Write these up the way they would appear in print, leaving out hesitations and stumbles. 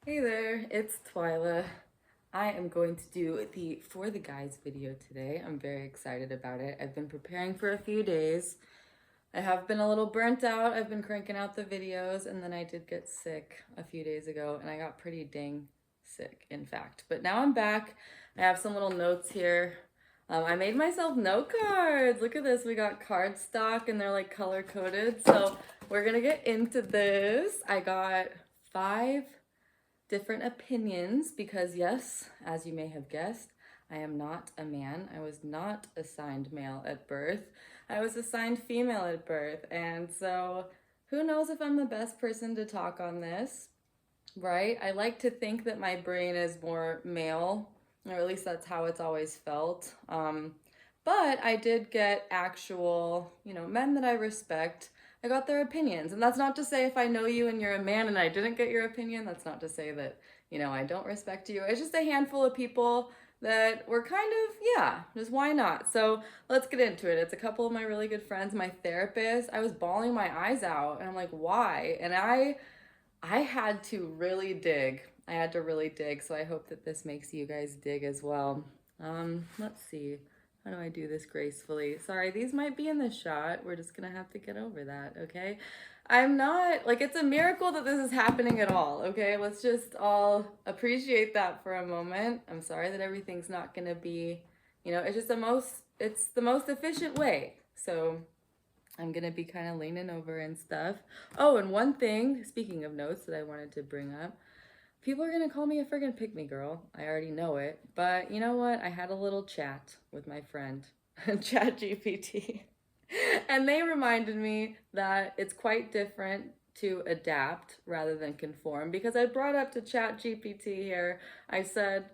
Hey there, it's Twyla. I am going to do the For the Guys video today. I'm very excited about it. I've been preparing for a few days. I have been a little burnt out. I've been cranking out the videos, and then I did get sick a few days ago, and I got pretty dang sick, in fact. But now I'm back. I have some little notes here. I made myself note cards. Look at this. We got cardstock, and they're like color coded. So we're gonna get into this. I got 5 different opinions because, yes, as you may have guessed, I am not a man. I was not assigned male at birth. I was assigned female at birth. And so, who knows if I'm the best person to talk on this, right? I like to think that my brain is more male, or at least that's how it's always felt. But I did get actual, men that I respect. I got their opinions. And that's not to say if I know you and you're a man and I didn't get your opinion, that's not to say that, I don't respect you. It's just a handful of people that were kind of, yeah, just why not? So let's get into it. It's a couple of my really good friends, my therapist. I was bawling my eyes out and I'm like, why? And I had to really dig. I had to really dig. So I hope that this makes you guys dig as well. Let's see. How do I do this gracefully? Sorry, these might be in the shot. We're just gonna have to get over that, okay? I'm not, like, it's a miracle that this is happening at all, okay? Let's just all appreciate that for a moment. I'm sorry that everything's not gonna be, it's just it's the most efficient way. So I'm gonna be kind of leaning over and stuff. Oh, and one thing, speaking of notes that I wanted to bring up, people are gonna call me a friggin' pick me girl. I already know it. But you know what? I had a little chat with my friend, Chat GPT. And they reminded me that it's quite different to adapt rather than conform. Because I brought up to Chat GPT here, I said,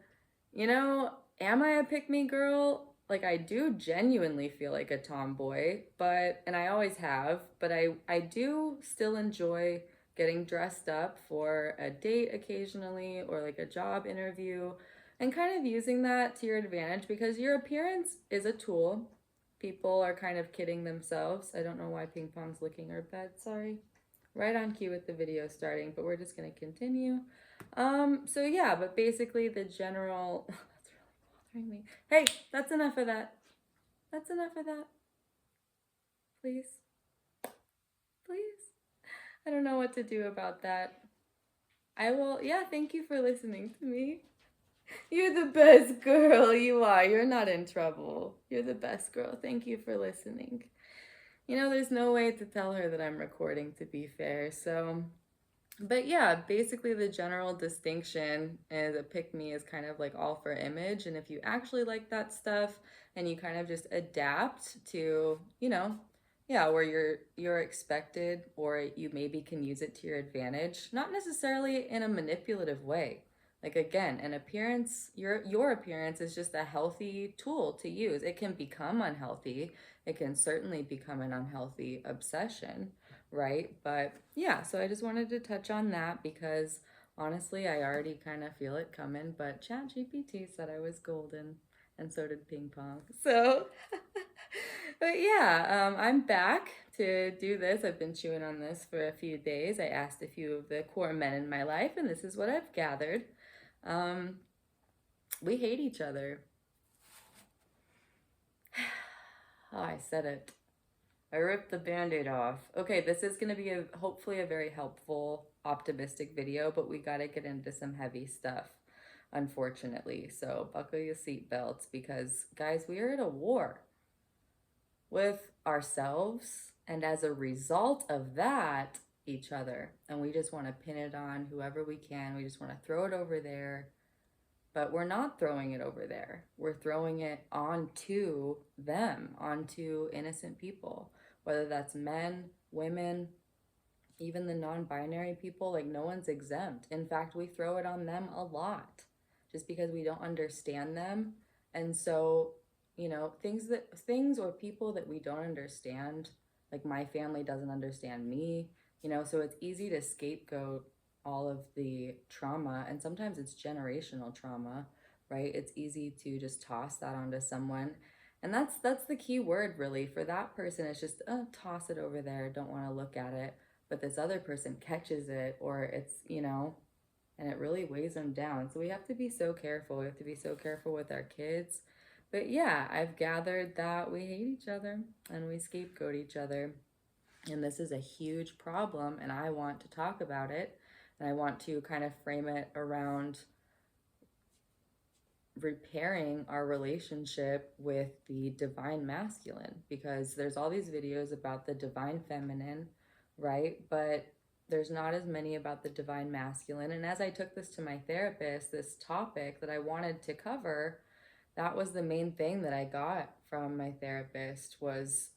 am I a pick me girl? Like, I do genuinely feel like a tomboy, and I always have, but I do still enjoy getting dressed up for a date occasionally or like a job interview and kind of using that to your advantage because your appearance is a tool. People are kind of kidding themselves. I don't know why Ping Pong's licking her bed, sorry. Right on cue with the video starting, but we're just gonna continue. So yeah, but basically the general, that's really bothering me. Hey, that's enough of that. That's enough of that. Please. Please. I don't know what to do about that. I will, yeah, thank you for listening to me. You're the best girl, you are. You're not in trouble. You're the best girl. Thank you for listening. There's no way to tell her that I'm recording, to be fair. So, but yeah, basically the general distinction is a pick me is kind of like all for image. And if you actually like that stuff and you kind of just adapt to, yeah, where you're expected or you maybe can use it to your advantage, not necessarily in a manipulative way. Like again, an appearance, your appearance is just a healthy tool to use. It can become unhealthy. It can certainly become an unhealthy obsession, right? But yeah, so I just wanted to touch on that because honestly, I already kind of feel it coming, but ChatGPT said I was golden and so did Ping Pong. So, but yeah, I'm back to do this. I've been chewing on this for a few days. I asked a few of the core men in my life, and this is what I've gathered. Um, we hate each other. Oh, I said it. I ripped the band-aid off. Okay, this is gonna be hopefully a very helpful, optimistic video, but we gotta get into some heavy stuff, unfortunately. So buckle your seatbelts because, guys, we are at a war with ourselves, and as a result of that, each other. And we just want to pin it on whoever we can. We just want to throw it over there. But we're not throwing it over there. We're throwing it onto them, onto innocent people, whether that's men, women, even the non-binary people. Like, no one's exempt. In fact, we throw it on them a lot just because we don't understand them. And so, things or people that we don't understand, like my family doesn't understand me, so it's easy to scapegoat all of the trauma, and sometimes it's generational trauma, right? It's easy to just toss that onto someone. And that's the key word really for that person. It's just toss it over there, don't want to look at it. But this other person catches it, or it's, and it really weighs them down. So we have to be so careful. We have to be so careful with our kids. But yeah, I've gathered that we hate each other and we scapegoat each other. And this is a huge problem, and I want to talk about it. And I want to kind of frame it around repairing our relationship with the divine masculine, because there's all these videos about the divine feminine, right? But there's not as many about the divine masculine. And as I took this to my therapist, this topic that I wanted to cover, that was the main thing that I got from my therapist was,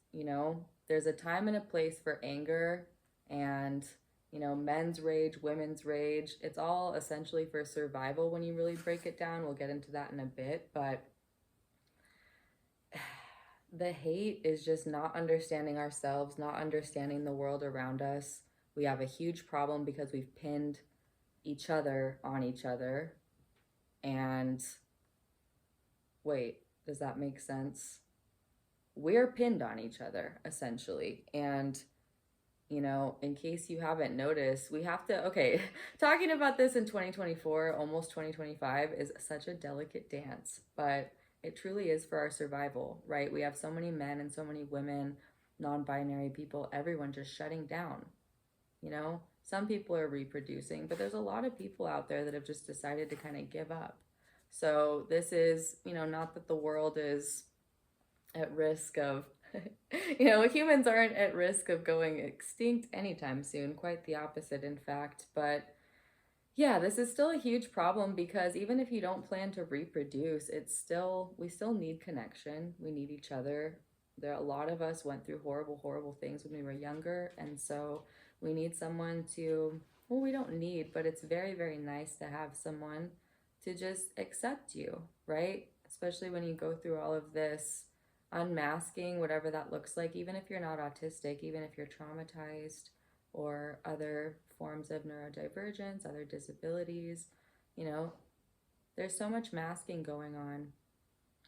there's a time and a place for anger and, men's rage, women's rage. It's all essentially for survival when you really break it down. We'll get into that in a bit, but the hate is just not understanding ourselves, not understanding the world around us. We have a huge problem because we've pinned each other on each other. And wait, does that make sense? We're pinned on each other, essentially. And, in case you haven't noticed, we have to, okay, talking about this in 2024, almost 2025, is such a delicate dance, but it truly is for our survival, right? We have so many men and so many women, non-binary people, everyone just shutting down. Some people are reproducing, but there's a lot of people out there that have just decided to kind of give up. So this is, not that the world is at risk of, humans aren't at risk of going extinct anytime soon, quite the opposite, in fact. But yeah, this is still a huge problem because even if you don't plan to reproduce, we still need connection. We need each other. A lot of us went through horrible, horrible things when we were younger. And so we need someone to, well, we don't need, but it's very, very nice to have someone to just accept you, right? Especially when you go through all of this unmasking, whatever that looks like, even if you're not autistic, even if you're traumatized or other forms of neurodivergence, other disabilities, there's so much masking going on.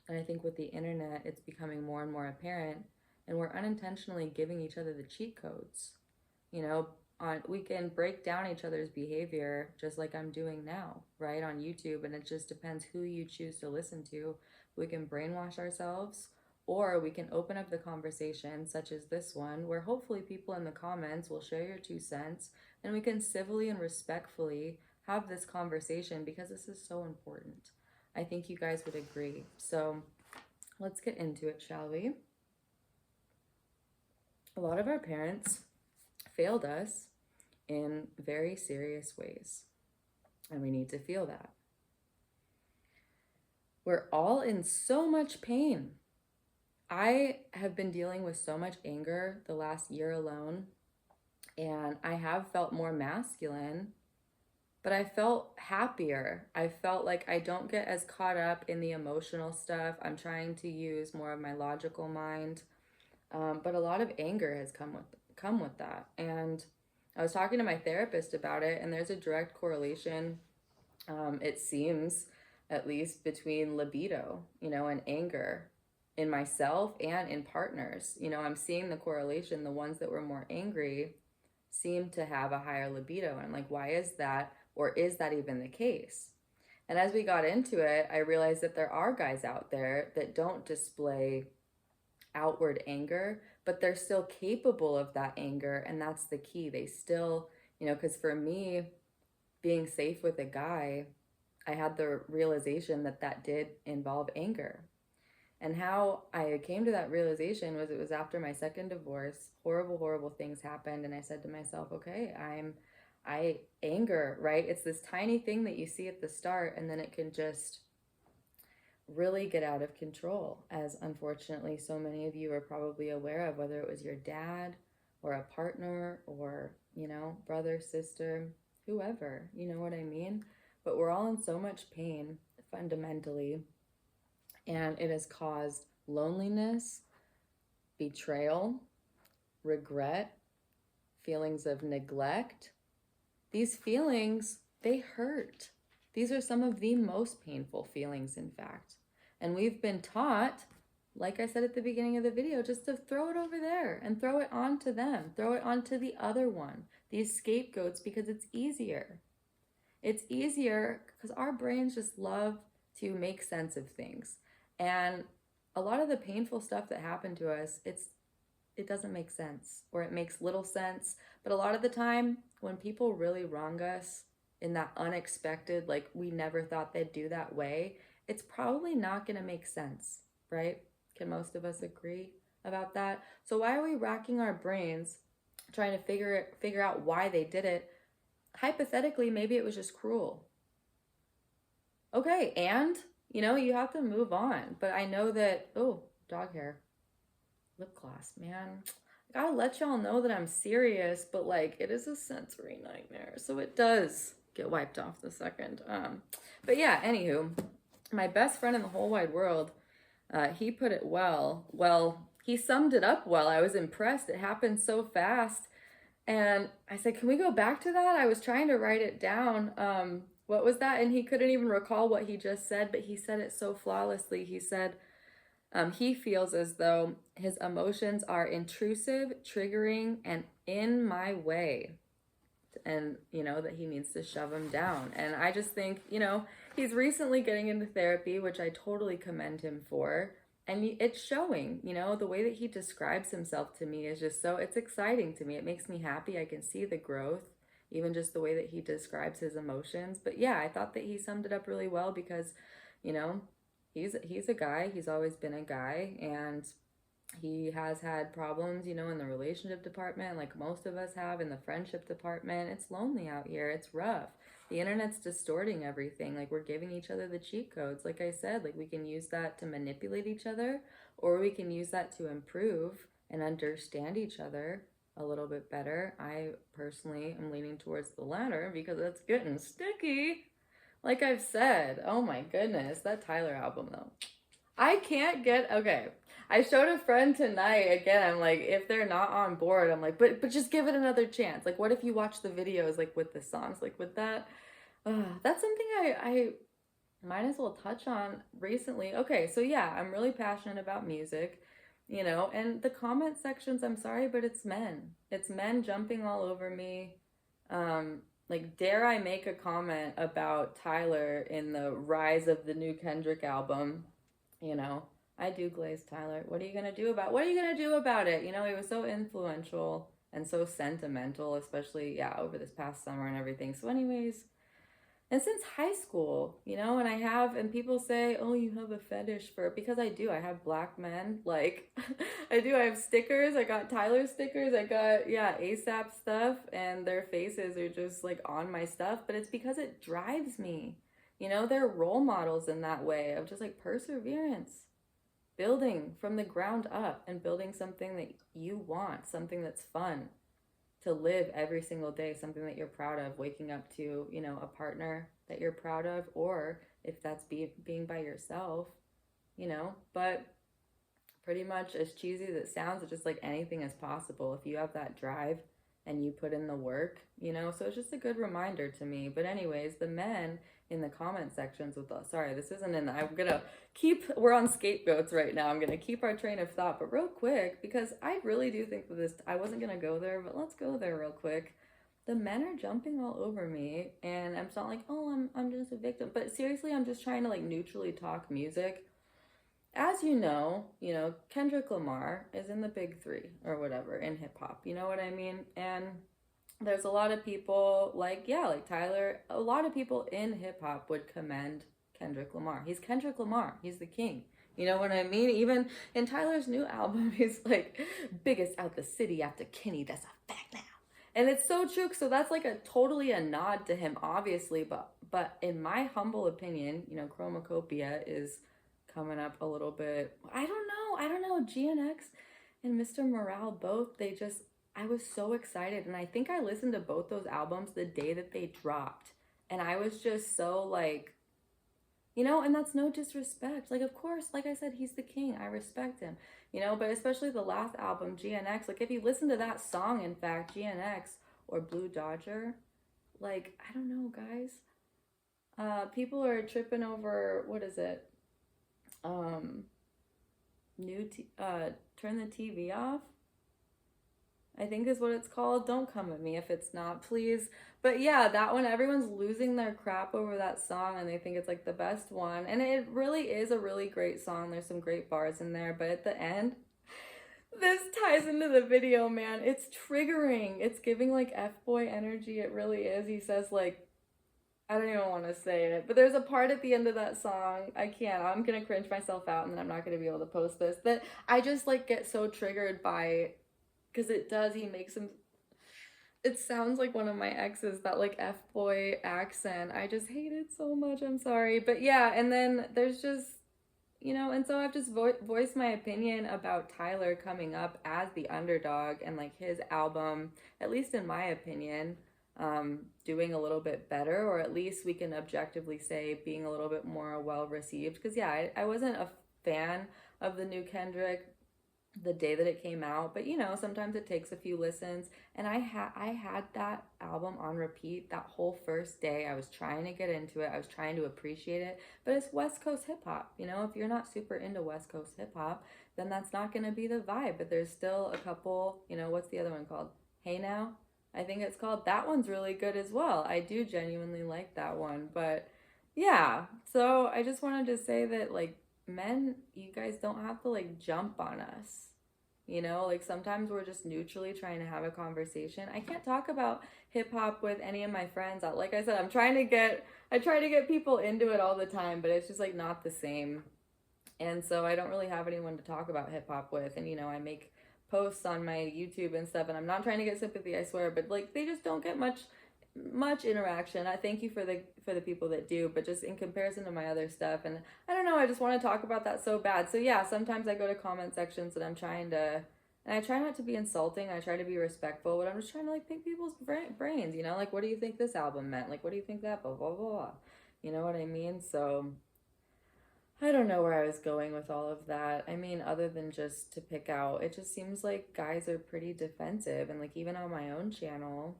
And I think with the internet, it's becoming more and more apparent, and we're unintentionally giving each other the cheat codes. We can break down each other's behavior just like I'm doing now, right, on YouTube, and it just depends who you choose to listen to. We can brainwash ourselves, or we can open up the conversation, such as this one, where hopefully people in the comments will share your 2 cents, and we can civilly and respectfully have this conversation because this is so important. I think you guys would agree. So let's get into it, shall we? A lot of our parents failed us in very serious ways, and we need to feel that. We're all in so much pain. I have been dealing with so much anger the last year alone, and I have felt more masculine, but I felt happier. I felt like I don't get as caught up in the emotional stuff. I'm trying to use more of my logical mind, but a lot of anger has come with that. And I was talking to my therapist about it, and there's a direct correlation, it seems, at least, between libido, and anger in myself and in partners. I'm seeing the correlation. The ones that were more angry seem to have a higher libido. And I'm like, why is that? Or is that even the case? And as we got into it, I realized that there are guys out there that don't display outward anger, but they're still capable of that anger. And that's the key. They still, because for me, being safe with a guy, I had the realization that did involve anger. And how I came to that realization was, it was after my second divorce. Horrible, horrible things happened. And I said to myself, okay, anger, right? It's this tiny thing that you see at the start, and then it can just really get out of control, as unfortunately so many of you are probably aware of, whether it was your dad or a partner or, brother, sister, whoever, you know what I mean? But we're all in so much pain fundamentally, and it has caused loneliness, betrayal, regret, feelings of neglect. These feelings, they hurt. These are some of the most painful feelings, in fact. And we've been taught, like I said at the beginning of the video, just to throw it over there and throw it onto them, throw it onto the other one, these scapegoats, because it's easier. It's easier because our brains just love to make sense of things. And a lot of the painful stuff that happened to us, it doesn't make sense, or it makes little sense. But a lot of the time when people really wrong us in that unexpected, like we never thought they'd do that way, it's probably not going to make sense, right? Can most of us agree about that? So why are we racking our brains trying to figure out why they did it? Hypothetically, maybe it was just cruel. Okay, and you have to move on. But I know that, oh, dog hair, lip gloss, man. I gotta let y'all know that I'm serious, but like it is a sensory nightmare. So it does get wiped off the second. But yeah, anywho, my best friend in the whole wide world, he put it well. Well, he summed it up well. I was impressed. It happened so fast. And I said, can we go back to that? I was trying to write it down. What was that? And he couldn't even recall what he just said, but he said it so flawlessly. He said, he feels as though his emotions are intrusive, triggering, and in my way. And, that he needs to shove them down. And I just think, he's recently getting into therapy, which I totally commend him for. And it's showing, the way that he describes himself to me is just it's exciting to me. It makes me happy. I can see the growth, even just the way that he describes his emotions. But yeah, I thought that he summed it up really well because, he's a guy. He's always been a guy, and he has had problems, in the relationship department, like most of us have in the friendship department. It's lonely out here. It's rough. The internet's distorting everything. Like, we're giving each other the cheat codes. Like I said, like we can use that to manipulate each other, or we can use that to improve and understand each other a little bit better. I personally am leaning towards the latter because it's getting sticky. Like I've said, oh my goodness, that Tyler album though. I can't get, okay. I showed a friend tonight, again, I'm like, if they're not on board, I'm like, but just give it another chance. Like, what if you watch the videos, like, with the songs, like, with that? That's something I might as well touch on recently. Okay, so yeah, I'm really passionate about music, and the comment sections, I'm sorry, but it's men. It's men jumping all over me. Like, dare I make a comment about Tyler in the Rise of the New Kendrick album? I do glaze Tyler. What are you gonna do about it? He was so influential and so sentimental, especially over this past summer and everything. So anyways, and since high school, and people say, oh, you have a fetish for, because I do. I have black men, like I do. I have stickers. I got Tyler stickers. I got ASAP stuff, and their faces are just like on my stuff, but it's because it drives me. They're role models in that way of just like perseverance, building from the ground up and building something that you want, something that's fun to live every single day, something that you're proud of, waking up to, a partner that you're proud of, or if that's being by yourself, but pretty much, as cheesy as it sounds, it's just like anything is possible if you have that drive and you put in the work, so it's just a good reminder to me. But anyways, the men in the comment sections with us, sorry, this isn't in, we're on scapegoats right now. I'm gonna keep our train of thought, but real quick, because I really do think that I wasn't gonna go there, but let's go there real quick. The men are jumping all over me, and I'm not like, oh, I'm just a victim, but seriously, I'm just trying to like neutrally talk music. As you know, Kendrick Lamar is in the big three or whatever in hip hop, you know what I mean? And there's a lot of people like Tyler, a lot of people in hip hop would commend Kendrick Lamar. He's Kendrick Lamar. He's the king. You know what I mean? Even in Tyler's new album, he's like, biggest out the city after Kenny, that's a fact now. And it's so true. So that's like totally a nod to him, obviously. But in my humble opinion, Chromacopia is coming up a little bit. I don't know. GNX and Mr. Morale, both, I was so excited. And I think I listened to both those albums the day that they dropped. And I was just so like, and that's no disrespect. Like, of course, like I said, he's the king. I respect him, but especially the last album, GNX. Like, if you listen to that song, in fact, GNX or Blue Dodger, like, I don't know, guys. People are tripping over, what is it? Turn the TV off. I think is what it's called. Don't come at me if it's not, please. But yeah, that one, everyone's losing their crap over that song and they think it's like the best one. And it really is a really great song. There's some great bars in there, but at the end, this ties into the video, man. It's triggering. It's giving like F-boy energy. It really is. He says like, I don't even want to say it, but there's a part at the end of that song. I can't. I'm going to cringe myself out and then I'm not going to be able to post this. That I just like get so triggered by, because it does, he makes him, it sounds like one of my exes, that like F-boy accent. I just hate it so much. I'm sorry. But yeah, and then there's just, and so I've just voiced my opinion about Tyler coming up as the underdog and like his album, at least in my opinion, doing a little bit better, or at least we can objectively say being a little bit more well received. Because yeah, I wasn't a fan of the new Kendrick the day that it came out, but sometimes it takes a few listens, and I had that album on repeat that whole first day. I was trying to get into it, I was trying to appreciate it, but it's West Coast hip hop. If you're not super into West Coast hip hop, then that's not going to be the vibe. But there's still a couple, what's the other one called? Hey Now, I think it's called. That one's really good as well. I do genuinely like that one. But yeah, so I just wanted to say that like, men, you guys don't have to like jump on us. Like sometimes we're just neutrally trying to have a conversation. I can't talk about hip hop with any of my friends. Like I said, I try to get people into it all the time, but it's just like not the same. And so I don't really have anyone to talk about hip hop with. And I make posts on my YouTube and stuff, and I'm not trying to get sympathy, I swear, but like they just don't get much interaction. I thank you for the people that do, but just in comparison to my other stuff, and I don't know, I just want to talk about that so bad. So yeah, sometimes I go to comment sections and I try not to be insulting, I try to be respectful, but I'm just trying to like pick people's brains, like what do you think this album meant, like what do you think that, blah blah blah, you know what I mean? So I don't know where I was going with all of that. I mean, other than just to pick out, it just seems like guys are pretty defensive, and like even on my own channel,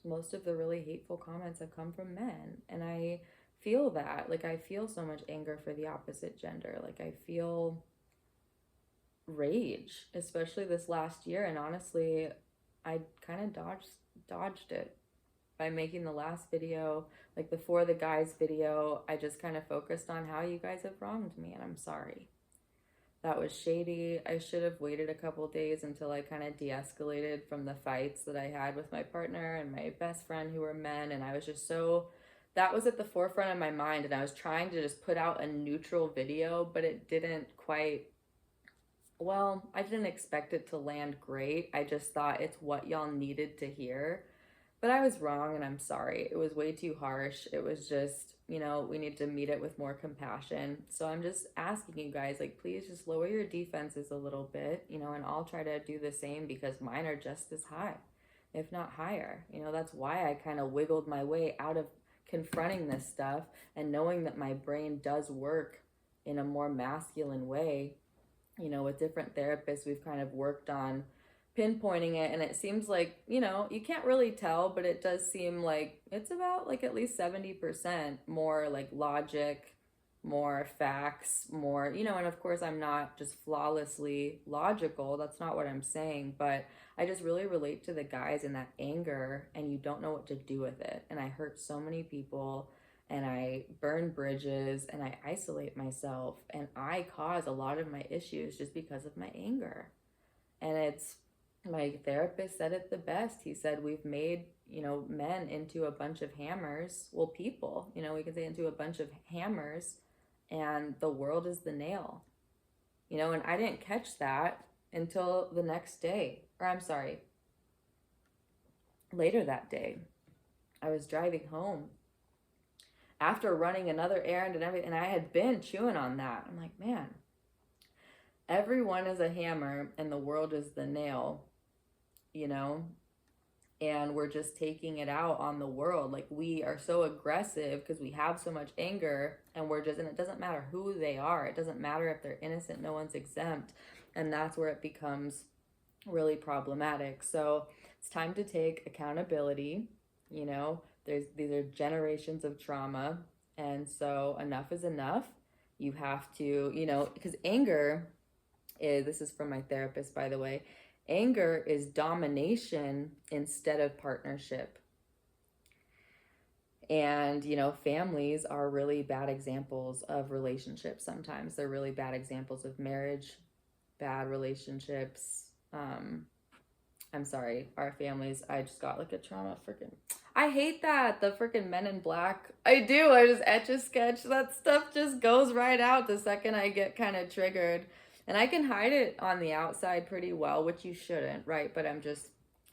most of the really hateful comments have come from men, and I feel that. Like I feel so much anger for the opposite gender. Like I feel rage, especially this last year, and honestly, I kind of dodged it by making the last video, like before the guys video. I just kind of focused on how you guys have wronged me, and I'm sorry. That was shady. I should have waited a couple days until I kind of de-escalated from the fights that I had with my partner and my best friend who were men. And I was just that was at the forefront of my mind. And I was trying to just put out a neutral video, but it didn't quite, well, I didn't expect it to land great. I just thought it's what y'all needed to hear. But I was wrong, and I'm sorry. It was way too harsh. It was just, we need to meet it with more compassion. So I'm just asking you guys, like, please just lower your defenses a little bit, and I'll try to do the same, because mine are just as high, if not higher. That's why I kind of wiggled my way out of confronting this stuff and knowing that my brain does work in a more masculine way. With different therapists, we've kind of worked on pinpointing it, and it seems like, you can't really tell, but it does seem like it's about like at least 70% more like logic, more facts, more, and of course I'm not just flawlessly logical, that's not what I'm saying, but I just really relate to the guys in that anger, and you don't know what to do with it. And I hurt so many people, and I burn bridges, and I isolate myself, and I cause a lot of my issues just because of my anger. And it's, my therapist said it the best. He said, we've made, men into a bunch of hammers. Well, people, we can say into a bunch of hammers, and the world is the nail. And I didn't catch that until the next day. Or I'm sorry, later that day. I was driving home after running another errand and everything, and I had been chewing on that. I'm like, man, everyone is a hammer and the world is the nail. And we're just taking it out on the world. Like, we are so aggressive because we have so much anger, and and it doesn't matter who they are. It doesn't matter if they're innocent, no one's exempt. And that's where it becomes really problematic. So it's time to take accountability. These are generations of trauma. And so enough is enough. You have to, because anger is, this is from my therapist, by the way, Anger is domination instead of partnership. And, you know, families are really bad examples of relationships sometimes. They're really bad examples of marriage, bad relationships. I'm sorry, our families, I just got like a trauma freaking. I hate that. The freaking Men in Black. I do. I just etch a sketch. That stuff just goes right out the second I get kind of triggered. And I can hide it on the outside pretty well, which you shouldn't, right? But I'm just,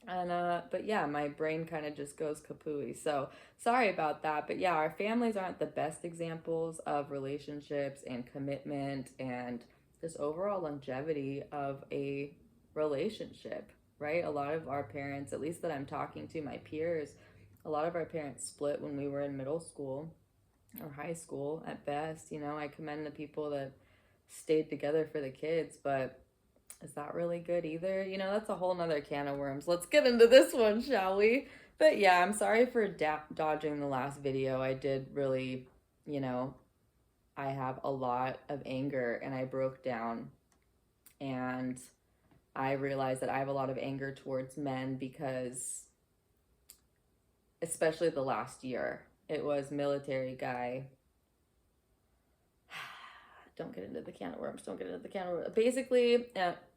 but yeah, my brain kind of just goes kapooey. So sorry about that. But yeah, our families aren't the best examples of relationships and commitment and just overall longevity of a relationship, right? A lot of our parents, at least that I'm talking to, my peers, a lot of our parents split when we were in middle school or high school at best. You know, I commend the people that stayed together for the kids, but is that really good either? You know, that's a whole nother can of worms. Let's get into this one, shall we? But yeah, I'm sorry for dodging the last video. I did really, you know, I have a lot of anger and I broke down and I realized that I have a lot of anger towards men because, especially the last year, it was military guy. Don't get into the can of worms. Don't get into the can of worms. Basically,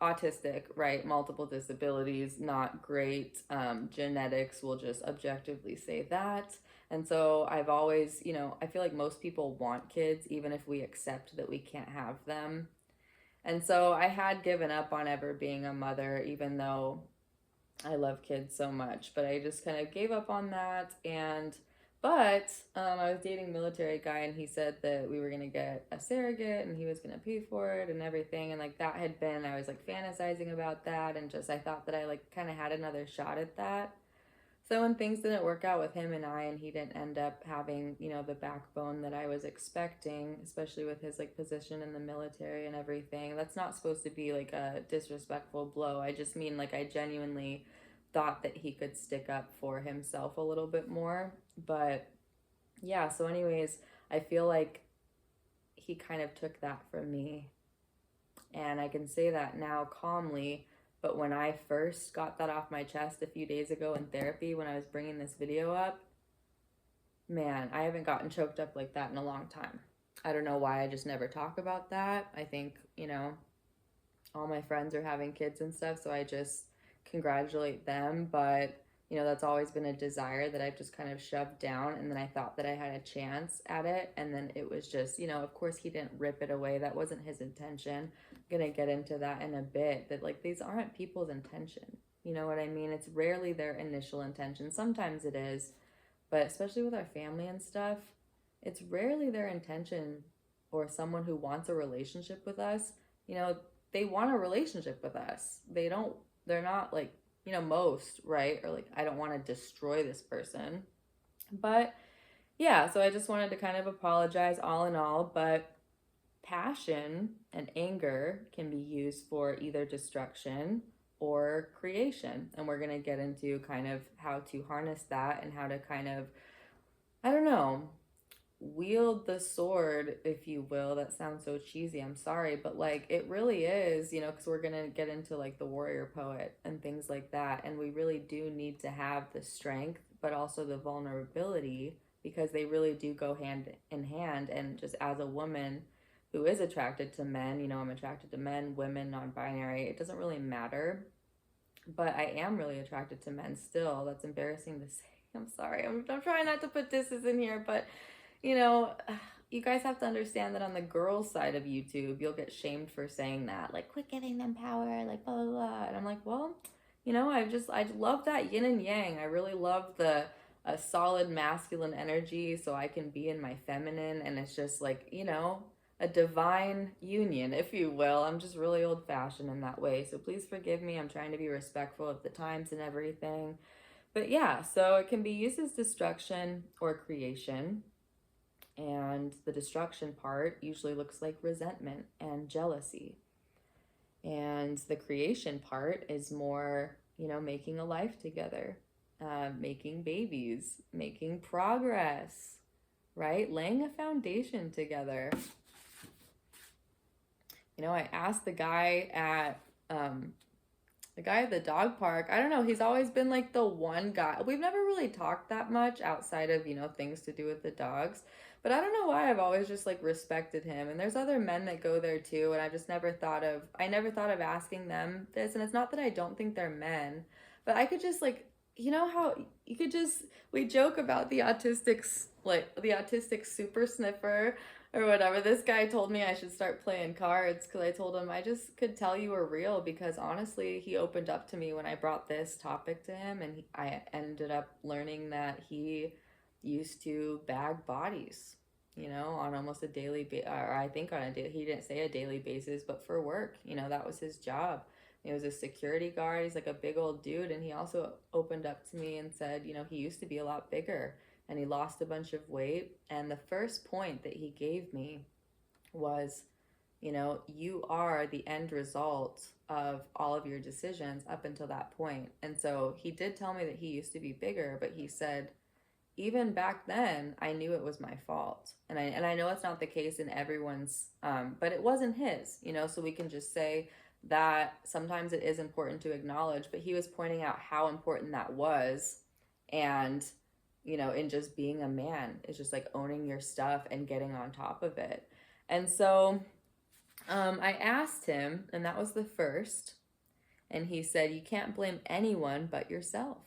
autistic, right? Multiple disabilities, not great. Genetics will just objectively say that. And so I've always, you know, I feel like most people want kids, even if we accept that we can't have them. And so I had given up on ever being a mother, even though I love kids so much. But I just kind of gave up on that. But I was dating a military guy, and he said that we were going to get a surrogate and he was going to pay for it and everything. And like that had been, I was like fantasizing about that. And just, I thought that I like kind of had another shot at that. So when things didn't work out with him and he didn't end up having, you know, the backbone that I was expecting, especially with his like position in the military and everything. That's not supposed to be like a disrespectful blow. I just mean like I genuinely thought that he could stick up for himself a little bit more. But yeah, so anyways, I feel like he kind of took that from me. And I can say that now calmly. But when I first got that off my chest a few days ago in therapy, when I was bringing this video up, man, I haven't gotten choked up like that in a long time. I don't know why I just never talk about that. I think, you know, all my friends are having kids and stuff, so I just congratulate them. But, you know, that's always been a desire that I've just kind of shoved down. And then I thought that I had a chance at it. And then it was just, you know, of course he didn't rip it away. That wasn't his intention. I'm going to get into that in a bit, that like these aren't people's intention. You know what I mean? It's rarely their initial intention. Sometimes it is, but especially with our family and stuff, it's rarely their intention, or someone who wants a relationship with us. You know, they want a relationship with us. They're not like, you know, most, right? Or like, I don't want to destroy this person. But yeah, so I just wanted to kind of apologize all in all. But passion and anger can be used for either destruction or creation. And we're going to get into kind of how to harness that and how to kind of, I don't know, wield the sword, if you will. That sounds so cheesy, I'm sorry, but like it really is, you know, because we're gonna get into like the warrior poet and things like that, and we really do need to have the strength but also the vulnerability, because they really do go hand in hand. And just as a woman who is attracted to men, you know, I'm attracted to men, women, non-binary, it doesn't really matter, but I am really attracted to men still. That's embarrassing to say. I'm sorry. I'm trying not to put disses in here, but you know, you guys have to understand that on the girls' side of YouTube, you'll get shamed for saying that, like, quit giving them power, like, blah, blah, blah. And I'm like, well, you know, I love that yin and yang. I really love the a solid masculine energy so I can be in my feminine. And it's just like, you know, a divine union, if you will. I'm just really old fashioned in that way. So please forgive me. I'm trying to be respectful of the times and everything. But yeah, so it can be used as destruction or creation. And the destruction part usually looks like resentment and jealousy. And the creation part is more, you know, making a life together, making babies, making progress, right? Laying a foundation together. You know, I asked the guy at The guy at the dog park, I don't know, he's always been like the one guy. We've never really talked that much outside of, things to do with the dogs. But I don't know why I've always just like respected him. And there's other men that go there too, and I never thought of asking them this. And it's not that I don't think they're men, but I could just like, how you could just, we joke about the autistic super sniffer or whatever. This guy told me I should start playing cards because I told him I just could tell you were real, because honestly, he opened up to me when I brought this topic to him, and I ended up learning that he used to bag bodies, on almost a daily or I think on a daily, he didn't say a daily basis, but for work, that was his job. He was a security guard. He's like a big old dude, and he also opened up to me and said, he used to be a lot bigger and he lost a bunch of weight. And the first point that he gave me was, you are the end result of all of your decisions up until that point. And so he did tell me that he used to be bigger, but he said, even back then, I knew it was my fault. And I know it's not the case in everyone's, but it wasn't his, so we can just say that sometimes it is important to acknowledge, but he was pointing out how important that was. And in just being a man, it's just like owning your stuff and getting on top of it. And so I asked him, and that was the first, and he said, you can't blame anyone but yourself,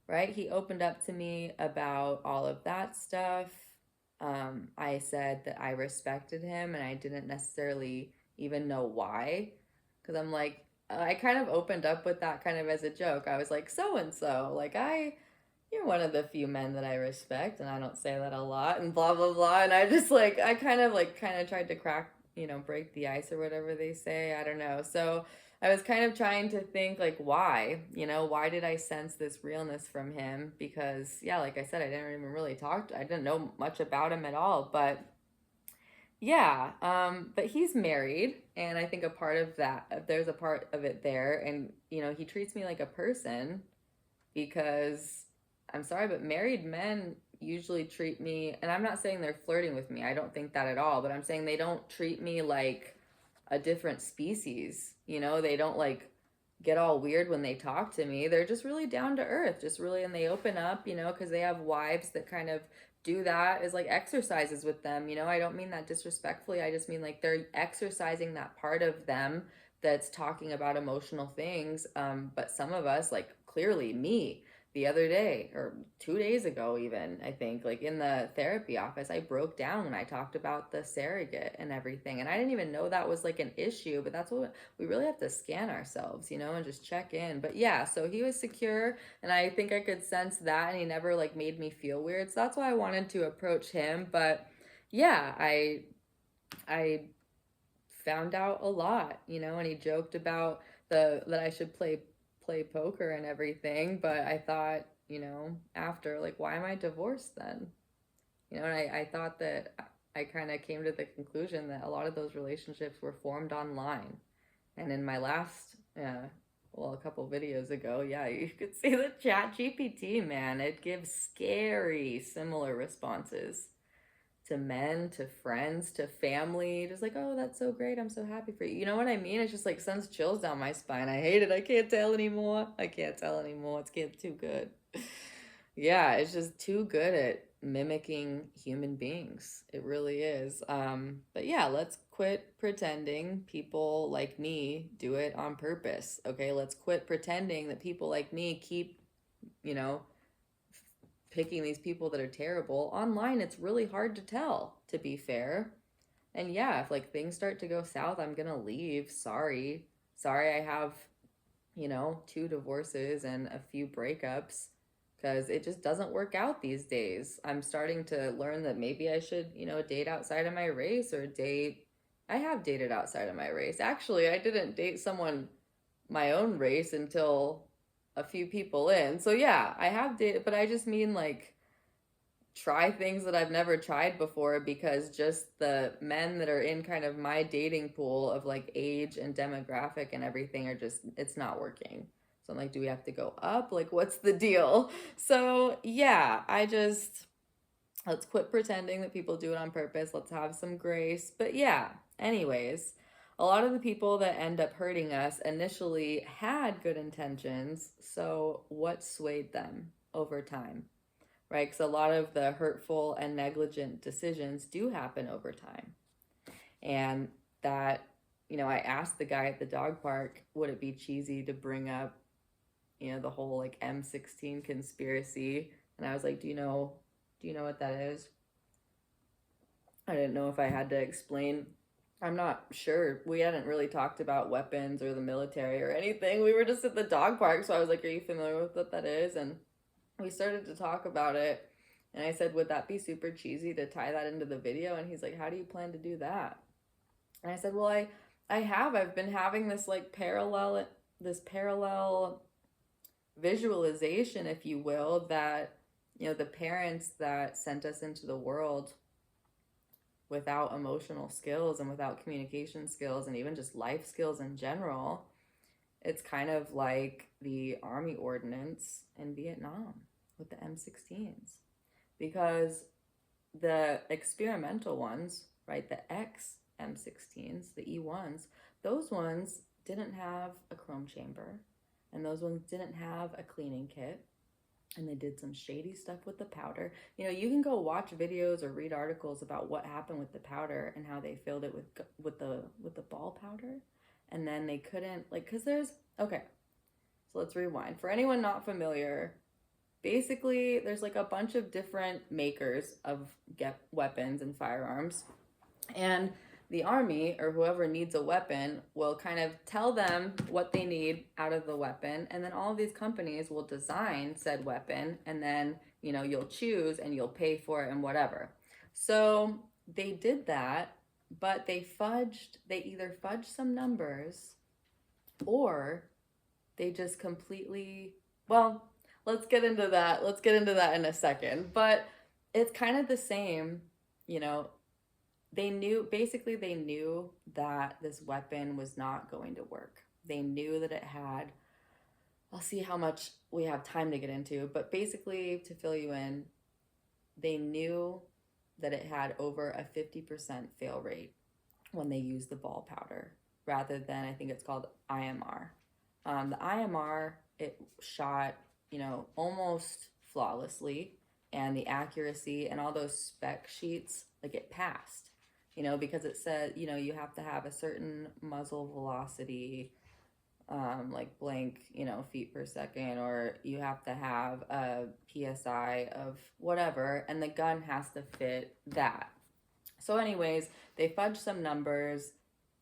right? He opened up to me about all of that stuff. I said that I respected him, and I didn't necessarily even know why, because I'm like, I kind of opened up with that kind of as a joke. I was like, so and so, like, you're one of the few men that I respect, and I don't say that a lot, and blah, blah, blah. And I just I kind of tried to crack, break the ice or whatever they say. I don't know. So I was kind of trying to think like, why, why did I sense this realness from him? Because yeah, like I said, I didn't even really I didn't know much about him at all, but yeah, but he's married, and I think a part of that, there's a part of it there, and he treats me like a person, because I'm sorry, but married men usually treat me, and I'm not saying they're flirting with me, I don't think that at all, but I'm saying they don't treat me like a different species, they don't like get all weird when they talk to me. They're just really down to earth, just really, and they open up, because they have wives that kind of do that as like exercises with them. I don't mean that disrespectfully. I just mean like they're exercising that part of them that's talking about emotional things. But some of us, like clearly me, the other day or 2 days ago, even, I think, like in the therapy office, I broke down when I talked about the surrogate and everything. And I didn't even know that was like an issue, but that's what we really have to scan ourselves, and just check in. But yeah, so he was secure, and I think I could sense that, and he never like made me feel weird. So that's why I wanted to approach him. But yeah, I found out a lot, and he joked about that I should play poker and everything, but I thought, after, like, why am I divorced then? And I thought that I kind of came to the conclusion that a lot of those relationships were formed online. And in my last, a couple videos ago, yeah, you could see the chat GPT, man, it gives scary similar responses to men, to friends, to family, just like, oh, that's so great, I'm so happy for you. You know what I mean? It's just like sends chills down my spine. I hate it. I can't tell anymore. It's getting too good. Yeah, it's just too good at mimicking human beings. It really is. But yeah, let's quit pretending people like me do it on purpose. Okay, let's quit pretending that people like me keep, picking these people that are terrible. Online, it's really hard to tell, to be fair. And yeah, if like things start to go south, I'm gonna leave. Sorry. I have, 2 divorces and a few breakups, because it just doesn't work out these days. I'm starting to learn that maybe I should, date outside of my race, or date. I have dated outside of my race. Actually, I didn't date someone my own race until a few people in. So yeah, I have dated, but I just mean like try things that I've never tried before, because just the men that are in kind of my dating pool of like age and demographic and everything are just, it's not working. So I'm like, do we have to go up? Like, what's the deal? So yeah, let's quit pretending that people do it on purpose. Let's have some grace. But yeah, anyways, a lot of the people that end up hurting us initially had good intentions. So what swayed them over time, right? Because a lot of the hurtful and negligent decisions do happen over time. And that, I asked the guy at the dog park, would it be cheesy to bring up, the whole like M16 conspiracy? And I was like, do you know what that is? I didn't know if I had to explain. I'm not sure. We hadn't really talked about weapons or the military or anything. We were just at the dog park, so I was like, are you familiar with what that is? And we started to talk about it. And I said, would that be super cheesy to tie that into the video? And he's like, how do you plan to do that? And I said, well, I've been having this like parallel visualization, if you will, that, the parents that sent us into the world without emotional skills and without communication skills and even just life skills in general, it's kind of like the Army ordinance in Vietnam with the M16s. Because the experimental ones, right, the X M16s, the E1s, those ones didn't have a chrome chamber, and those ones didn't have a cleaning kit, and they did some shady stuff with the powder. You can go watch videos or read articles about what happened with the powder and how they filled it with the ball powder, and then they couldn't, like, because okay, so let's rewind. For anyone not familiar, basically there's like a bunch of different makers of weapons and firearms, and the Army or whoever needs a weapon will kind of tell them what they need out of the weapon, and then all of these companies will design said weapon, and then you'll choose and you'll pay for it and whatever. So they did that, but they either fudged some numbers, or they just completely, well, let's get into that in a second. But it's kind of the same, they knew that this weapon was not going to work. They knew that it had, I'll see how much we have time to get into, but basically, to fill you in, they knew that it had over a 50% fail rate when they used the ball powder, rather than, I think it's called IMR. The IMR, it shot, almost flawlessly, and the accuracy and all those spec sheets, like, it passed. Because it said, you have to have a certain muzzle velocity, like blank, feet per second, or you have to have a PSI of whatever, and the gun has to fit that. So anyways, they fudged some numbers.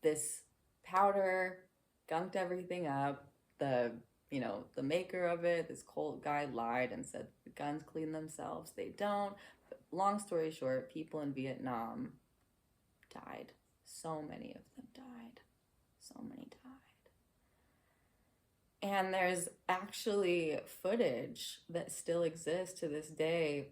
This powder gunked everything up. The maker of it, this Colt guy, lied and said the guns clean themselves. They don't. But long story short, people in Vietnam died. So many of them died. So many died. And there's actually footage that still exists to this day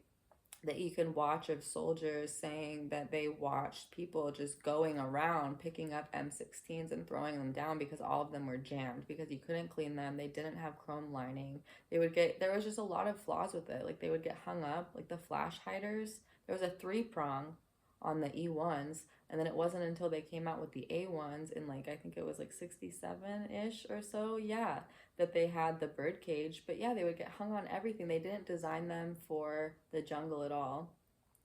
that you can watch of soldiers saying that they watched people just going around picking up M16s and throwing them down because all of them were jammed, because you couldn't clean them. They didn't have chrome lining. There was just a lot of flaws with it. Like, they would get hung up, like the flash hiders. There was a 3-prong on the E1s, and then it wasn't until they came out with the A1s in, like, I think it was like 67-ish or so, yeah, that they had the bird cage. But yeah, they would get hung on everything. They didn't design them for the jungle at all.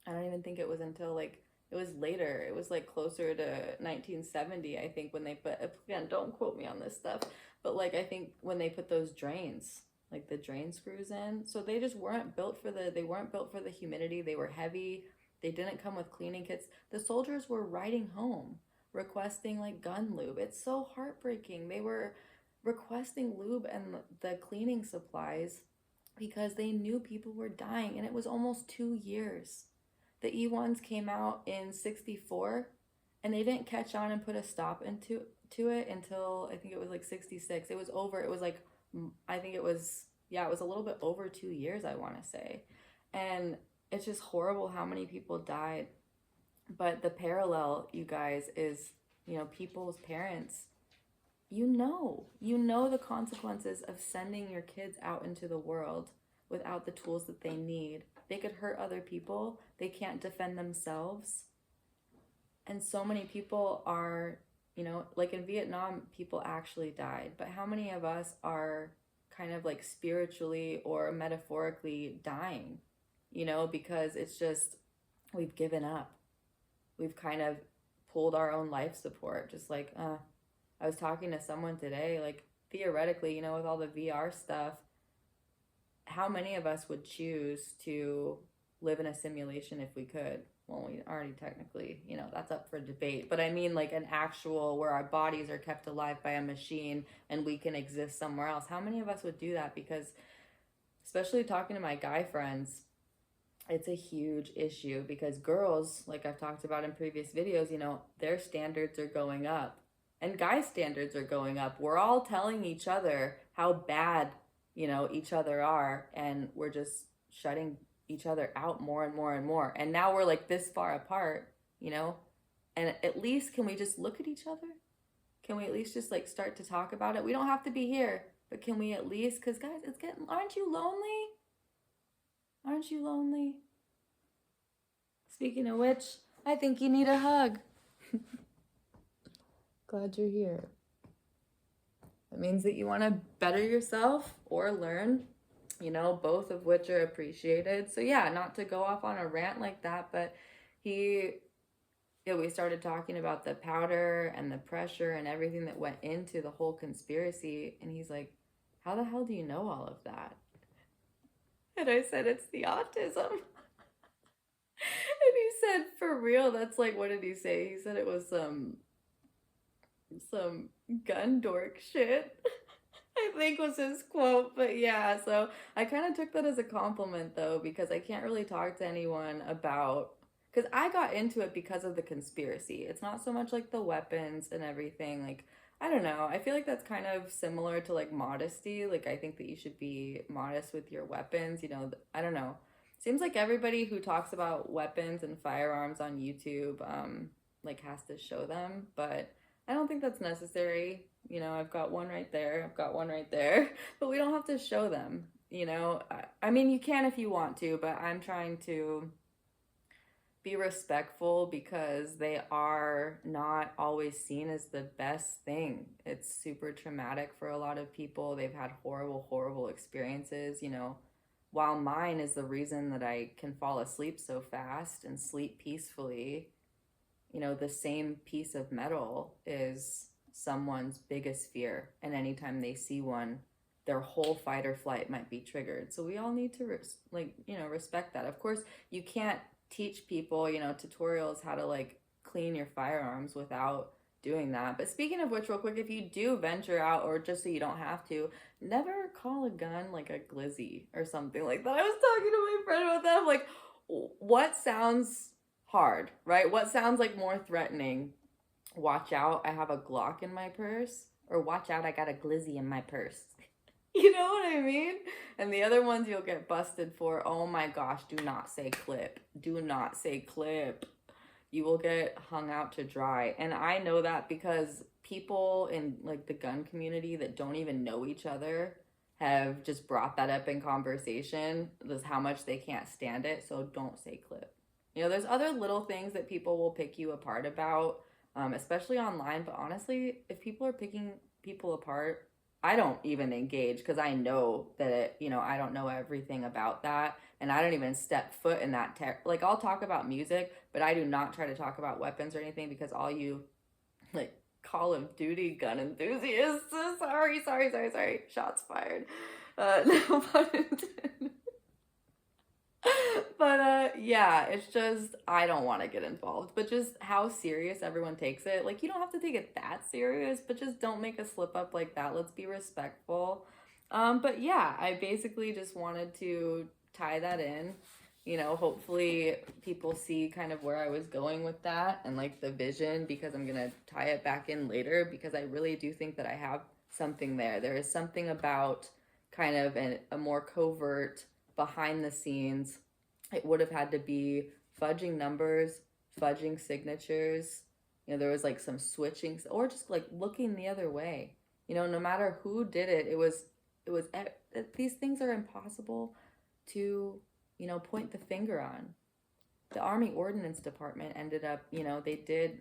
I don't even think it was until, like, it was later. It was like closer to 1970, I think, when they put, again, don't quote me on this stuff, but like, I think when they put those drains, like the drain screws in. So they just weren't built for the humidity. They were heavy. They didn't come with cleaning kits. The soldiers were writing home, requesting like gun lube. It's so heartbreaking. They were requesting lube and the cleaning supplies because they knew people were dying, and it was almost 2 years. The E1s came out in 64, and they didn't catch on and put a stop into it until, I think it was like 66. It was over. It was like, I think it was, yeah, it was a little bit over 2 years, I want to say. And it's just horrible how many people died. But the parallel, you guys, is, people's parents, you know the consequences of sending your kids out into the world without the tools that they need. They could hurt other people. They can't defend themselves. And so many people are you know, like in Vietnam, people actually died, but how many of us are kind of like spiritually or metaphorically dying, you know, because it's just, we've given up. We've kind of pulled our own life support, just like, I was talking to someone today, like theoretically, you know, with all the VR stuff, how many of us would choose to live in a simulation if we could? Well, we already technically, you know, that's up for debate. But I mean, like an actual where our bodies are kept alive by a machine and we can exist somewhere else. How many of us would do that? Because, especially talking to my guy friends, it's a huge issue because girls, like I've talked about in previous videos, you know, their standards are going up and guys' standards are going up. We're all telling each other how bad, you know, each other are, and we're just shutting each other out more and more and more. And now we're like this far apart, you know, and at least can we just look at each other? Can we at least just like start to talk about it? We don't have to be here, but can we at least, because guys, it's getting, aren't you lonely? Aren't you lonely? Speaking of which, I think you need a hug. Glad you're here. It means that you want to better yourself or learn, you know, both of which are appreciated. So yeah, not to go off on a rant like that, but we started talking about the powder and the pressure and everything that went into the whole conspiracy. And he's like, how the hell do you know all of that? And I said, it's the autism. And he said, for real, that's like, what did he say? He said it was some gun dork shit. I think was his quote, but yeah, so I kind of took that as a compliment though, because I can't really talk to anyone about, because I got into it because of the conspiracy. It's not so much like the weapons and everything. Like, I don't know. I feel like that's kind of similar to like modesty. Like, I think that you should be modest with your weapons. You know, I don't know. Seems like everybody who talks about weapons and firearms on YouTube, like has to show them, but I don't think that's necessary. You know, I've got one right there. I've got one right there. But we don't have to show them, you know. I mean, you can if you want to, but I'm trying to be respectful because they are not always seen as the best thing. It's super traumatic for a lot of people. They've had horrible, horrible experiences, you know. While mine is the reason that I can fall asleep so fast and sleep peacefully, you know, the same piece of metal is someone's biggest fear. And anytime they see one, their whole fight or flight might be triggered. So we all need to respect that. Of course, you can't teach people, you know, tutorials how to like clean your firearms without doing that. But speaking of which, real quick, if you do venture out, or just so you don't have to, never call a gun like a glizzy or something like that. I was talking to my friend about that. I'm like, what sounds hard, right? What sounds like more threatening? Watch out, I have a Glock in my purse, or watch out, I got a glizzy in my purse. You know what I mean? And the other ones you'll get busted for. Oh my gosh, do not say clip. Do not say clip. You will get hung out to dry. And I know that because people in like the gun community that don't even know each other have just brought that up in conversation. That's how much they can't stand it. So don't say clip. You know, there's other little things that people will pick you apart about, especially online. But honestly, if people are picking people apart, I don't even engage because I know that, you know, I don't know everything about that. And I don't even step foot in that. Like, I'll talk about music, but I do not try to talk about weapons or anything because all you, like, Call of Duty gun enthusiasts, sorry, shots fired. No pun intended. But yeah, it's just I don't want to get involved, but just how serious everyone takes it. Like, you don't have to take it that serious, but just don't make a slip up like that. Let's be respectful. But yeah, I basically just wanted to tie that in. You know, hopefully people see kind of where I was going with that and like the vision, because I'm gonna tie it back in later, because I really do think that I have something there. There is something about kind of a more covert, behind the scenes. It would have had to be fudging numbers, fudging signatures. You know, there was like some switching, or just like looking the other way. You know, no matter who did it, it was these things are impossible to, you know, point the finger on. The Army Ordnance Department ended up, you know, they did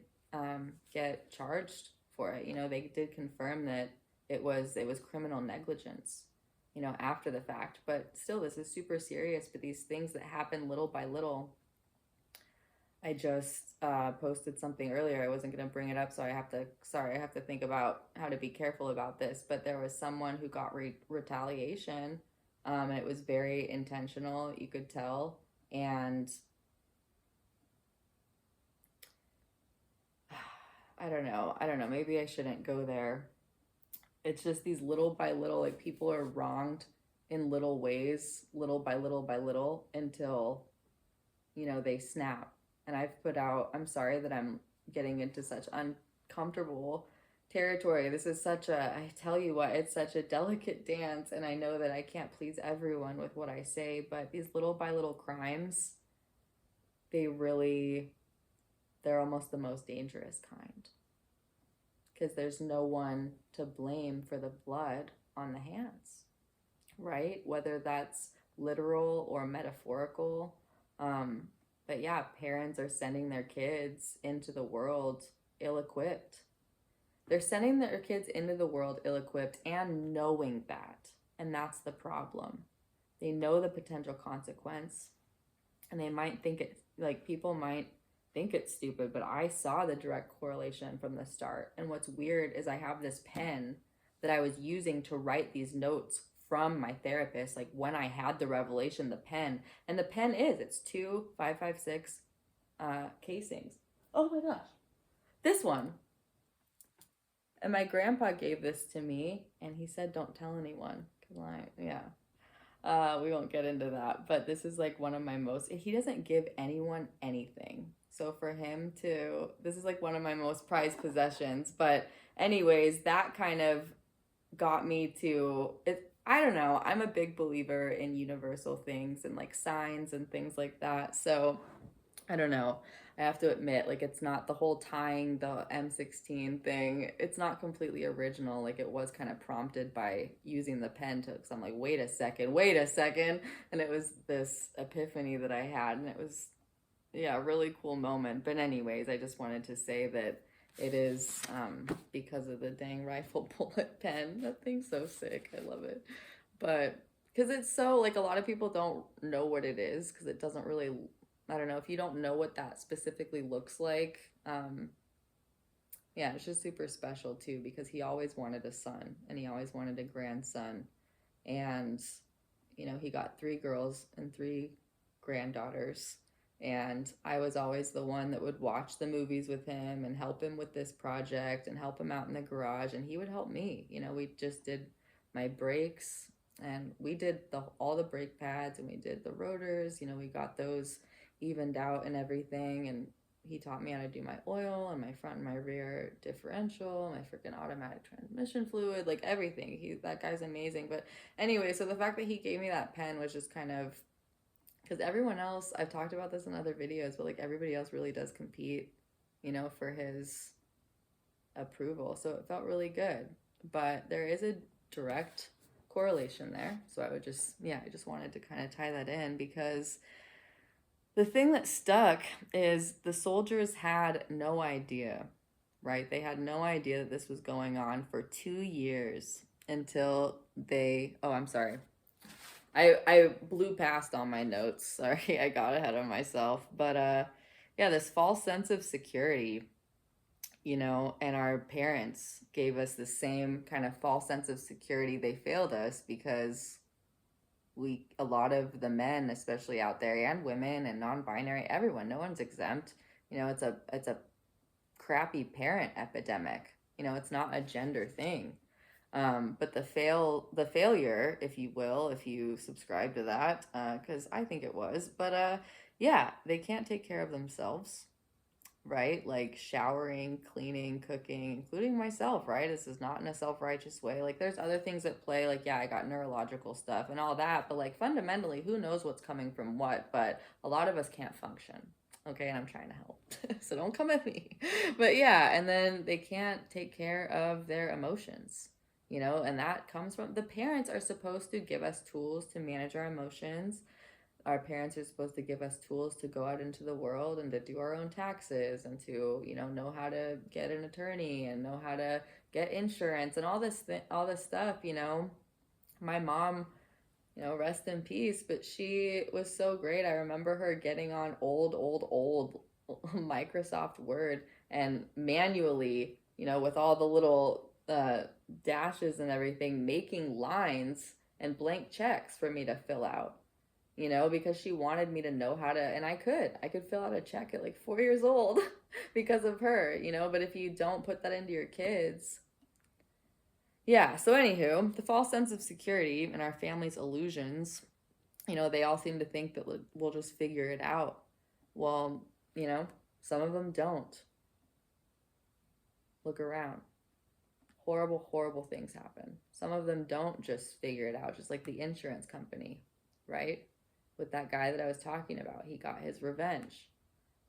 get charged for it. You know, they did confirm that it was criminal negligence, you know, after the fact. But still, this is super serious. But these things that happen little by little. I just posted something earlier. I wasn't going to bring it up, so I have to think about how to be careful about this. But there was someone who got retaliation, and it was very intentional, you could tell. And I don't know, maybe I shouldn't go there. It's just these little by little, like, people are wronged in little ways, little by little, until, you know, they snap. And I've put out, I'm sorry that I'm getting into such uncomfortable territory. This is I tell you what, it's such a delicate dance, and I know that I can't please everyone with what I say, but these little by little crimes, they're almost the most dangerous kind. Because there's no one to blame for the blood on the hands, right? Whether that's literal or metaphorical. But yeah, parents are sending their kids into the world ill-equipped. They're sending their kids into the world ill-equipped and knowing that. And that's the problem. They know the potential consequence, and they might think people might think it's stupid, but I saw the direct correlation from the start. And what's weird is I have this pen that I was using to write these notes from my therapist, like when I had the revelation, the pen. And the pen it's 2 5.56 casings. Oh my gosh. This one. And my grandpa gave this to me, and he said, don't tell anyone. We won't get into that, but this is like one of my he doesn't give anyone anything. So for him this is like one of my most prized possessions. But anyways, that kind of got me to it. I don't know. I'm a big believer in universal things and like signs and things like that. So I don't know. I have to admit, like, it's not the whole tying the M16 thing. It's not completely original. Like, it was kind of prompted by using the pen because I'm like, wait a second. And it was this epiphany that I had. And it was, yeah, a really cool moment. But anyways, I just wanted to say that it is because of the dang rifle bullet pen. That thing's so sick. I love it. But because it's so, like, a lot of people don't know what it is because it doesn't really, I don't know, if you don't know what that specifically looks like. Yeah, it's just super special too, because he always wanted a son and he always wanted a grandson. And, you know, he got 3 girls and 3 granddaughters. And I was always the one that would watch the movies with him and help him with this project and help him out in the garage. And he would help me. You know, we just did my brakes, and we did all the brake pads, and we did the rotors. You know, we got those evened out and everything. And he taught me how to do my oil and my front and my rear differential, my freaking automatic transmission fluid, like everything. That guy's amazing. But anyway, so the fact that he gave me that pen was just kind of, because everyone else, I've talked about this in other videos, but like everybody else really does compete, you know, for his approval. So it felt really good. But there is a direct correlation there. So I just wanted to kind of tie that in, because the thing that stuck is the soldiers had no idea, right? They had no idea that this was going on for 2 years until I'm sorry. I blew past all my notes. Sorry, I got ahead of myself. But yeah, this false sense of security, you know, and our parents gave us the same kind of false sense of security. They failed us because a lot of the men, especially out there, and women and non-binary, everyone, no one's exempt. You know, it's a crappy parent epidemic. You know, it's not a gender thing. But the failure, if you will, if you subscribe to that, because I think it was, but yeah, they can't take care of themselves, right? Like showering, cleaning, cooking, including myself, right? This is not in a self-righteous way. Like there's other things at play, like, yeah, I got neurological stuff and all that, but like fundamentally, who knows what's coming from what? But a lot of us can't function. Okay, and I'm trying to help, so don't come at me. But yeah, and then they can't take care of their emotions. You know, and that comes from the parents are supposed to give us tools to manage our emotions. our parents are supposed to give us tools to go out into the world and to do our own taxes and to, know how to get an attorney and know how to get insurance and all this stuff. My mom, rest in peace, but she was so great. I remember her getting on old Microsoft Word and manually, with all the little dashes and everything, making lines and blank checks for me to fill out, because she wanted me to know how to, and I could fill out a check at like 4 years old because of her, but if you don't put that into your kids. Yeah, so anywho, the false sense of security and our family's illusions, they all seem to think that we'll just figure it out. Well, some of them don't. Look around. Horrible, horrible things happen. Some of them don't just figure it out, just like the insurance company, right? With that guy that I was talking about, he got his revenge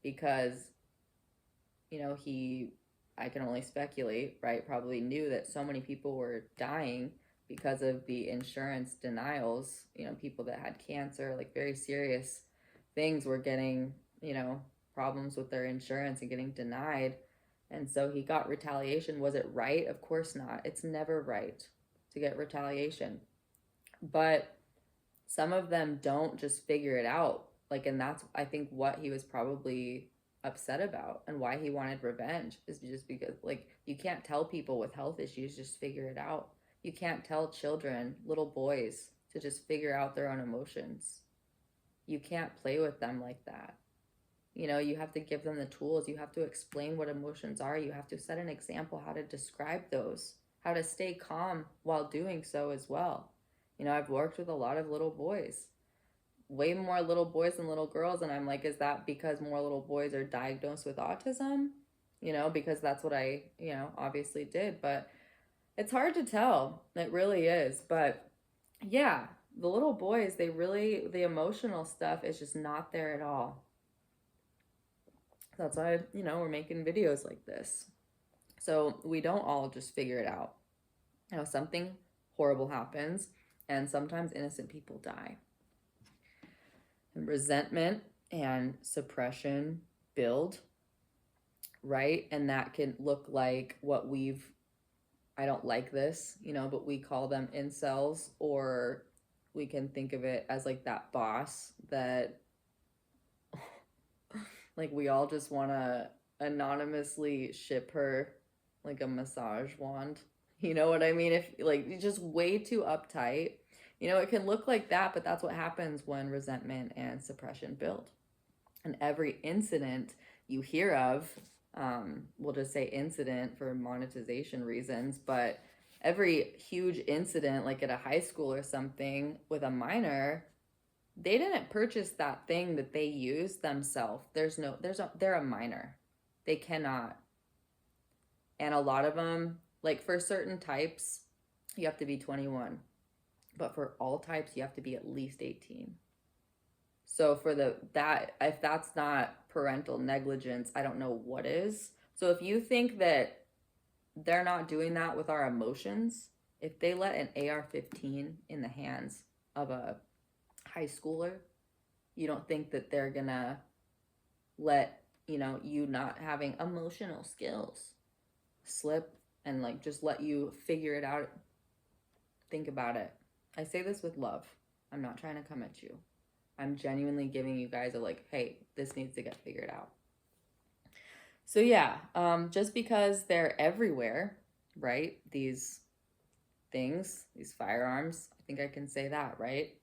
because, I can only speculate, right? Probably knew that so many people were dying because of the insurance denials. People that had cancer, like very serious things, were getting, problems with their insurance and getting denied. And so he got retaliation. Was it right? Of course not. It's never right to get retaliation. But some of them don't just figure it out. And that's, I think, what he was probably upset about and why he wanted revenge, is just because, you can't tell people with health issues just figure it out. You can't tell children, little boys, to just figure out their own emotions. You can't play with them like that. You have to give them the tools. You have to explain what emotions are. You have to set an example how to describe those, how to stay calm while doing so as well. I've worked with a lot of little boys, way more little boys than little girls. And I'm like, is that because more little boys are diagnosed with autism? Because that's what I, obviously did. But it's hard to tell. It really is. But yeah, the little boys, the emotional stuff is just not there at all. That's why, we're making videos like this. So we don't all just figure it out. Something horrible happens, and sometimes innocent people die. And resentment and suppression build, right? And that can look like what I don't like this, but we call them incels, or we can think of it as like that boss that we all just want to anonymously ship her like a massage wand. You know what I mean? If you're just way too uptight, it can look like that, but that's what happens when resentment and suppression build. And every incident you hear of, we'll just say incident for monetization reasons, but every huge incident, like at a high school or something with a minor, they didn't purchase that thing that they used themselves. They're a minor. They cannot. And a lot of them, for certain types, you have to be 21. But for all types, you have to be at least 18. So if that's not parental negligence, I don't know what is. So if you think that they're not doing that with our emotions, if they let an AR-15 in the hands of a high schooler, you don't think that they're gonna let you not having emotional skills slip and just let you figure it out? Think about it. I say this with love. I'm not trying to come at you. I'm genuinely giving you guys hey, this needs to get figured out. So yeah, just because they're everywhere, right? These things, these firearms, I think I can say that, right?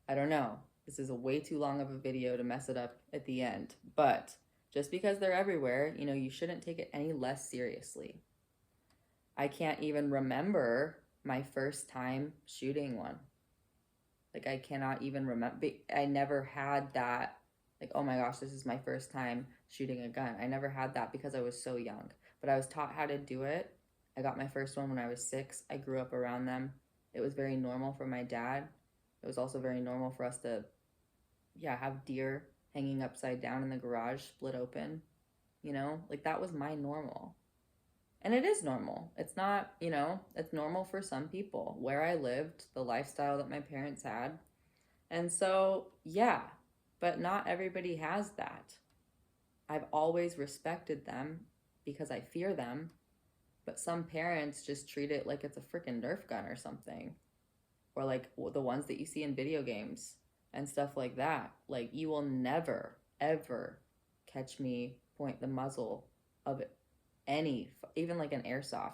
I don't know. This is a way too long of a video to mess it up at the end. But just because they're everywhere, you shouldn't take it any less seriously. I can't even remember my first time shooting one. I cannot even remember. I never had that, oh my gosh, this is my first time shooting a gun. I never had that because I was so young. But I was taught how to do it. I got my first one when I was 6. I grew up around them. It was very normal for my dad. It was also very normal for us to, have deer hanging upside down in the garage, split open. That was my normal. And it is normal. It's not, it's normal for some people. Where I lived, the lifestyle that my parents had. And so, yeah, but not everybody has that. I've always respected them because I fear them, but some parents just treat it like it's a freaking Nerf gun or something, or like the ones that you see in video games and stuff like that. Like, you will never, ever catch me point the muzzle of any, even like an airsoft,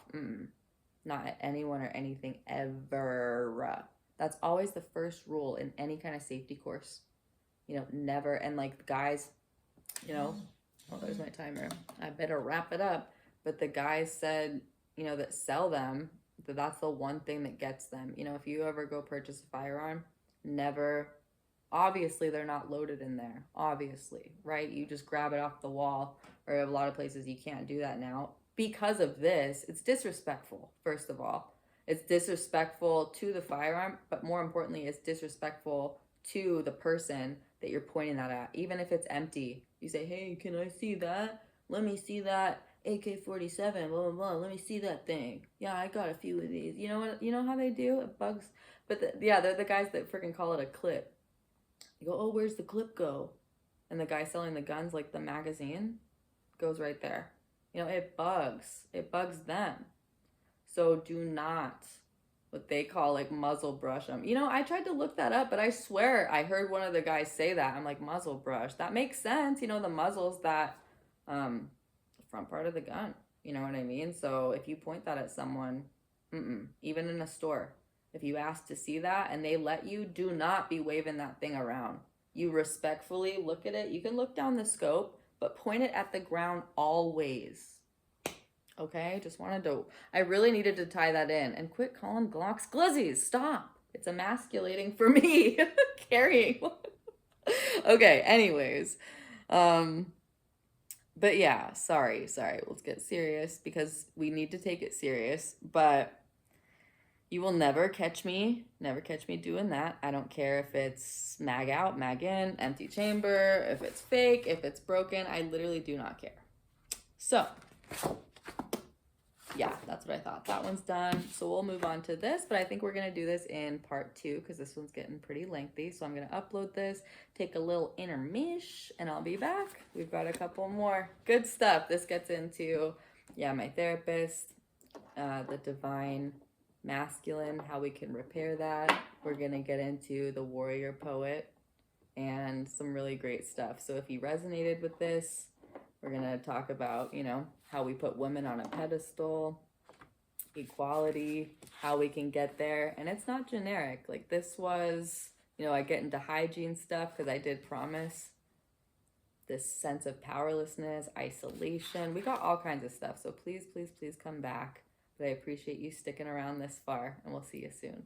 not at anyone or anything ever. That's always the first rule in any kind of safety course. You know, never. And like guys, you know, oh, there's my timer. I better wrap it up. But the guys said, you know, that sell them, that's the one thing that gets them. You know, if you ever go purchase a firearm, never, obviously they're not loaded in there, obviously, right? You just grab it off the wall, or a lot of places you can't do that now. Because of this, it's disrespectful, first of all. It's disrespectful to the firearm, but more importantly, it's disrespectful to the person that you're pointing that at. Even if it's empty, you say, hey, can I see that? Let me see that AK-47, blah, blah, blah. Let me see that thing. Yeah, I got a few of these. You know what? You know how they do? It bugs. But yeah, they're the guys that freaking call it a clip. You go, oh, where's the clip go? And the guy selling the guns, like the magazine, goes right there. You know, it bugs. It bugs them. So do not, what they call like muzzle brush them. You know, I tried to look that up, but I swear I heard one of the guys say that. I'm like, muzzle brush. That makes sense. You know, the muzzle's that front part of the gun. You know what I mean? So if you point that at someone, even in a store, if you ask to see that and they let you, do not be waving that thing around. You respectfully look at it. You can look down the scope, but point it at the ground always. Okay, just wanted to, I really needed to tie that in. And quit calling Glocks glizzies. Stop. It's emasculating for me carrying one. Okay, anyways. But yeah, sorry. Let's get serious because we need to take it serious. But you will never catch me doing that. I don't care if it's mag out, mag in, empty chamber, if it's fake, if it's broken. I literally do not care. So yeah, that's what I thought. That one's done. So we'll move on to this, but I think we're going to do this in part 2 because this one's getting pretty lengthy. So I'm going to upload this, take a little intermish, and I'll be back. We've got a couple more good stuff. This gets into, yeah, my therapist, the divine masculine, how we can repair that. We're going to get into the warrior poet and some really great stuff. So if you resonated with this, we're going to talk about, you know, how we put women on a pedestal, equality, how we can get there. And it's not generic. Like this was, you know, I get into hygiene stuff because I did promise this sense of powerlessness, isolation. We got all kinds of stuff. So please come back. But I appreciate you sticking around this far, and we'll see you soon.